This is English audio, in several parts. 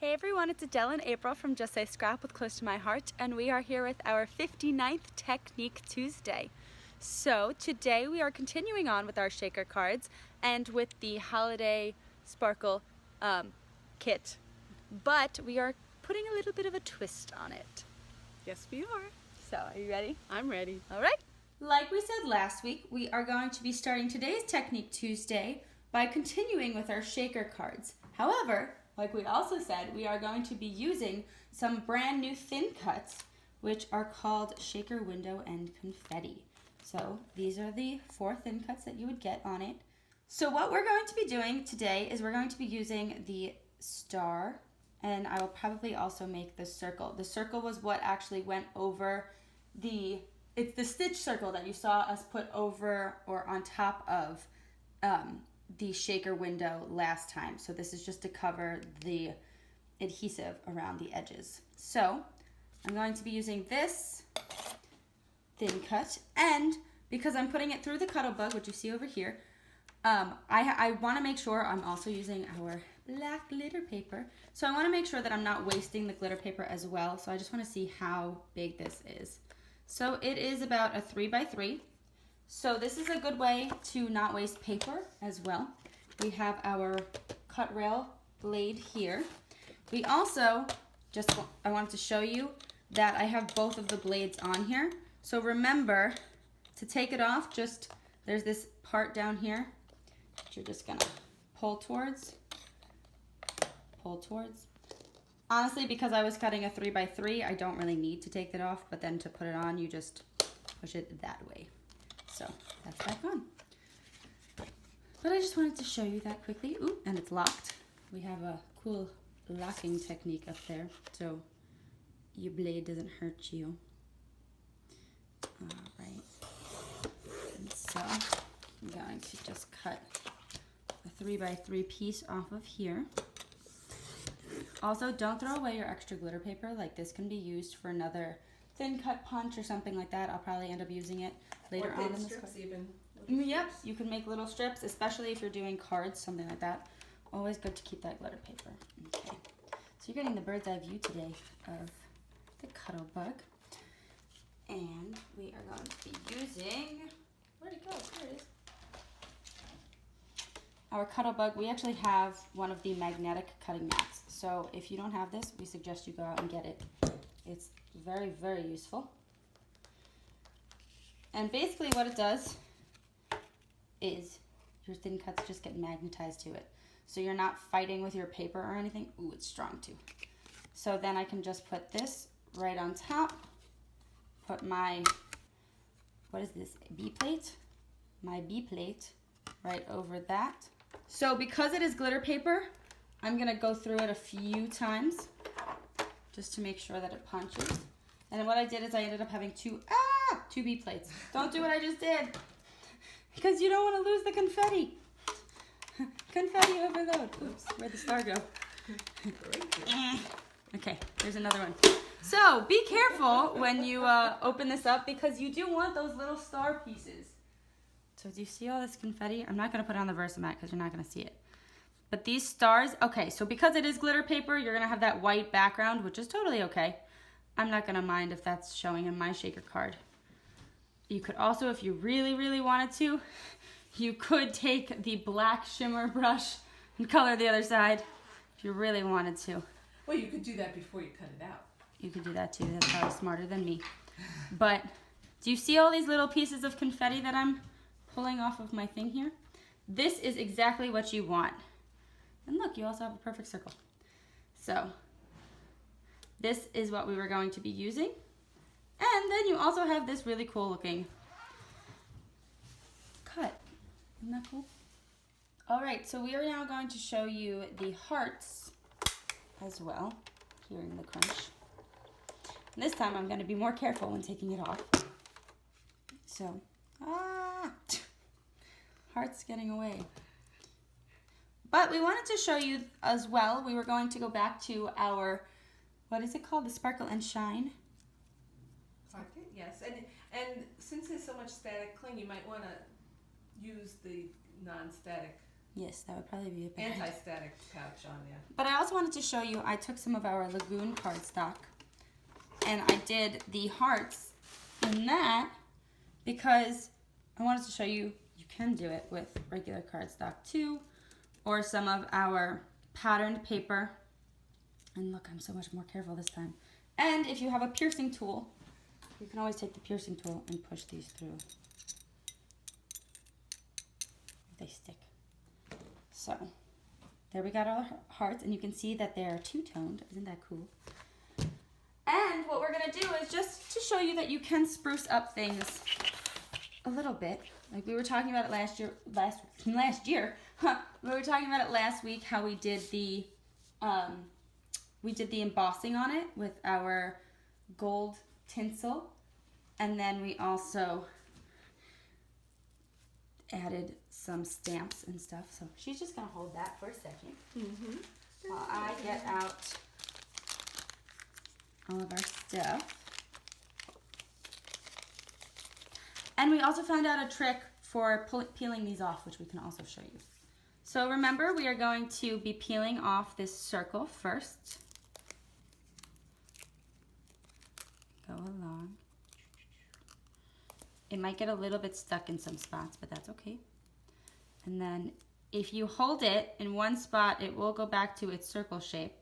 Hey everyone, it's Adele and April from Just Say Scrap with Close to My Heart, and we are here with our 59th Technique Tuesday. So today we are continuing on with our shaker cards and with the holiday sparkle kit, but we are putting a little bit of a twist on it. Yes, we are. So are you ready? I'm ready. All right. Like we said last week, we are going to be starting today's Technique Tuesday by continuing with our shaker cards. However, like we also said, we are going to be using some brand new thin cuts, which are called Shaker Window and Confetti. So these are the 4 thin cuts that you would get on it. So what we're going to be doing today is we're going to be using the star, and I will probably also make the circle. The circle was what actually went over it's the stitch circle that you saw us put over or on top of the shaker window last time. So this is just to cover the adhesive around the edges. So I'm going to be using this thin cut, and because I'm putting it through the Cuddle Bug, which you see over here, I want to make sure I'm also using our black glitter paper. So I want to make sure that I'm not wasting the glitter paper as well. So I just want to see how big this is. So it is about a 3x3. So this is a good way to not waste paper as well. We have our cut rail blade here. We also, I wanted to show you that I have both of the blades on here. So remember to take it off, there's this part down here that you're just gonna pull towards. Honestly, because I was cutting a 3x3, I don't really need to take that off, but then to put it on, you just push it that way. So that's back on. But I just wanted to show you that quickly. Ooh, and it's locked. We have a cool locking technique up there, so your blade doesn't hurt you. All right. And so I'm going to just cut a 3x3 piece off of here. Also, don't throw away your extra glitter paper. Like, this can be used for another thin cut punch or something like that. I'll probably end up using it later on in this strips even. Yep, you can make little strips, especially if you're doing cards, something like that. Always good to keep that glitter paper. Okay, so you're getting the bird's eye view today of the Cuddle Bug. And we are going to be using, where'd it go? There it is. Our Cuddle Bug, we actually have one of the magnetic cutting mats. So if you don't have this, we suggest you go out and get it. It's very, very useful. And basically what it does is your thin cuts just get magnetized to it. So you're not fighting with your paper or anything. Ooh, it's strong too. So then I can just put this right on top. Put my, what is this, B-plate? My B-plate right over that. So because it is glitter paper, I'm gonna go through it a few times just to make sure that it punches. And what I did is I ended up having two B-plates. Don't do what I just did, because you don't want to lose the confetti. Confetti overload. Oops, where'd the star go? Okay, there's another one. So be careful when you open this up, because you do want those little star pieces. So do you see all this confetti? I'm not going to put it on the Versamat because you're not going to see it. But these stars, okay, so because it is glitter paper, you're going to have that white background, which is totally okay. I'm not going to mind if that's showing in my shaker card. You could also, if you really, really wanted to, you could take the black shimmer brush and color the other side if you really wanted to. Well, you could do that before you cut it out. You could do that too. That's probably smarter than me. But do you see all these little pieces of confetti that I'm pulling off of my thing here? This is exactly what you want. And look, you also have a perfect circle. So this is what we were going to be using. And then you also have this really cool looking cut. Isn't that cool? All right, so we are now going to show you the hearts as well, here in the crunch. And this time I'm going to be more careful when taking it off. So, heart's getting away. But we wanted to show you as well, we were going to go back to our, what is it called? The Sparkle and Shine. Yes, and since there's so much static cling, you might want to use the non-static Yes, that would probably be a bad. Anti-static pouch on there. But I also wanted to show you, I took some of our Lagoon cardstock and I did the hearts in that because I wanted to show you, you can do it with regular cardstock too, or some of our patterned paper. And look, I'm so much more careful this time. And if you have a piercing tool, you can always take the piercing tool and push these through. They stick. So, there we got our hearts, and you can see that they're two-toned. Isn't that cool? And what we're going to do is just to show you that you can spruce up things a little bit. Like we were talking about it last year. We were talking about it last week, how we did the embossing on it with our gold tinsel. And then we also added some stamps and stuff. So she's just going to hold that for a second. While I get out all of our stuff. And we also found out a trick for peeling these off, which we can also show you. So remember, we are going to be peeling off this circle first. Go along. It might get a little bit stuck in some spots, but that's okay. And then if you hold it in one spot, it will go back to its circle shape.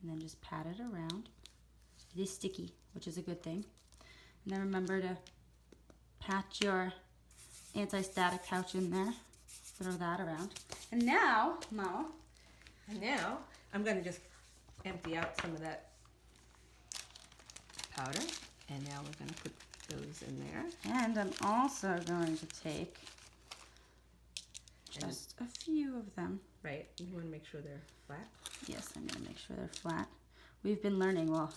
And then just pat it around. It is sticky, which is a good thing. And then remember to pat your anti-static pouch in there. Throw that around. And now, Mama. And now, I'm going to just empty out some of that powder. And now we're going to put those in there. And I'm also going to take just a few of them. Right, you want to make sure they're flat. Yes, I'm going to make sure they're flat. We've been learning, well,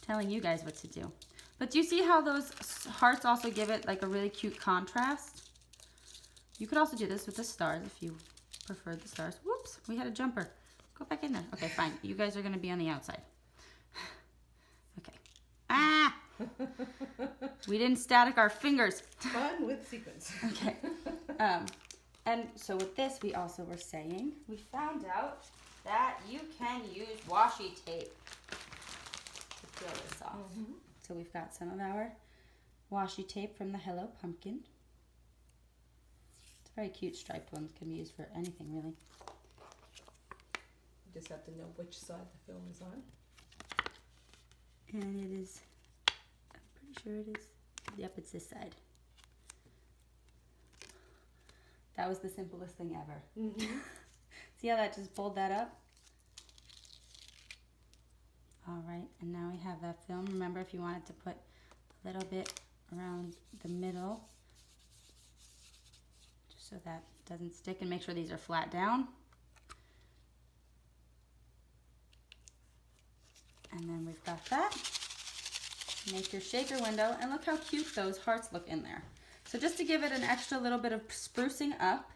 telling you guys what to do. But do you see how those hearts also give it like a really cute contrast? You could also do this with the stars if you prefer the stars. Whoops, we had a jumper. Go back in there. Okay, fine. You guys are going to be on the outside. Okay. Ah! We didn't static our fingers. Fun with sequins. Okay. And so with this, we also were saying, we found out that you can use washi tape to peel this off. So we've got some of our washi tape from the Hello Pumpkin. It's a very cute striped one. Can be used for anything, really. You just have to know which side the film is on. And it is, I'm pretty sure it is, yep, it's this side. That was the simplest thing ever. See how that just pulled that up? All right, and now we have that film. Remember, if you wanted to put a little bit around the middle, just so that doesn't stick, and make sure these are flat down. And then we've got that. Make your shaker window, and look how cute those hearts look in there. So just to give it an extra little bit of sprucing up.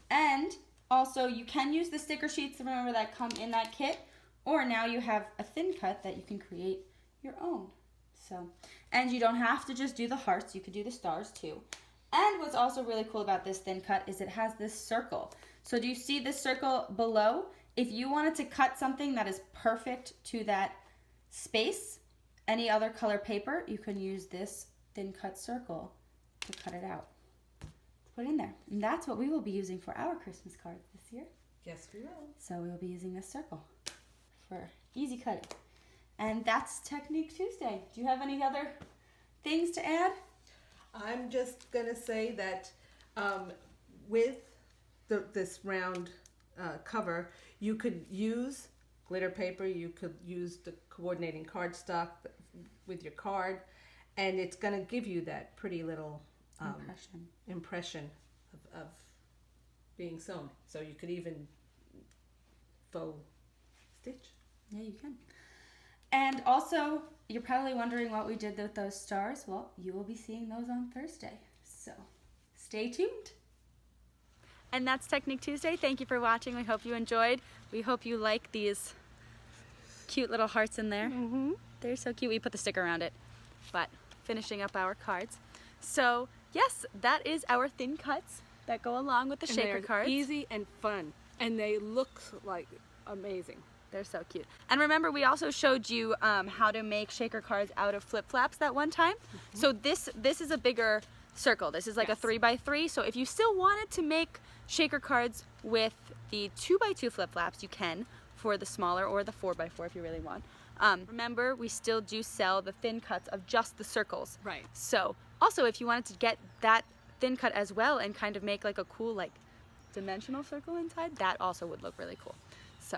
And also you can use the sticker sheets, remember, that come in that kit, or now you have a thin cut that you can create your own. So, and you don't have to just do the hearts, you could do the stars too. And what's also really cool about this thin cut is it has this circle. So do you see this circle below? If you wanted to cut something that is perfect to that space, any other color paper, you can use this thin cut circle to cut it out. Put in there. And that's what we will be using for our Christmas cards this year. Yes, we will. So we will be using this circle for easy cutting. And that's Technique Tuesday. Do you have any other things to add? I'm just going to say that with this round cover, you could use glitter paper, you could use the coordinating cardstock with your card, and it's going to give you that pretty little impression of being sewn. So you could even faux stitch. Yeah, you can. And also, you're probably wondering what we did with those stars. Well, you will be seeing those on Thursday. So stay tuned. And that's Technique Tuesday. Thank you for watching. We hope you enjoyed. We hope you like these cute little hearts in there. They're so cute. We put the sticker around it. But finishing up our cards. So yes, that is our thin cuts that go along with the And shaker they're cards. easy and fun, and they look like amazing. They're so cute. And remember, we also showed you how to make shaker cards out of flip-flaps that one time. So this is a bigger circle. This is like a 3x3. So if you still wanted to make shaker cards with the 2x2 flip-flaps, you can for the smaller, or the 4x4 if you really want. Remember, we still do sell the thin cuts of just the circles. Right. So also, if you wanted to get that thin cut as well and kind of make like a cool like dimensional circle inside, that also would look really cool. So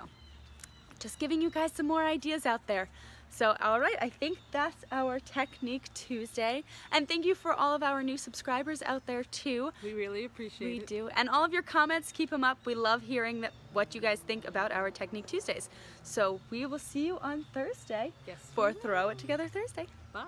just giving you guys some more ideas out there. So, all right, I think that's our Technique Tuesday. And thank you for all of our new subscribers out there too. We really appreciate it. We do. And all of your comments, keep them up. We love hearing what you guys think about our Technique Tuesdays. So we will see you on Thursday for Throw It Together Thursday. Bye.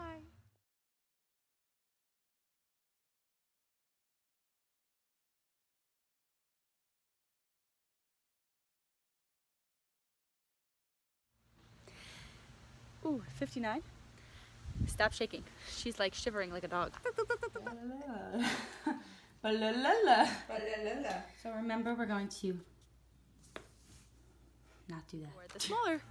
Ooh, 59. Stop shaking. She's like shivering like a dog. So remember, we're going to not do that. For the smaller,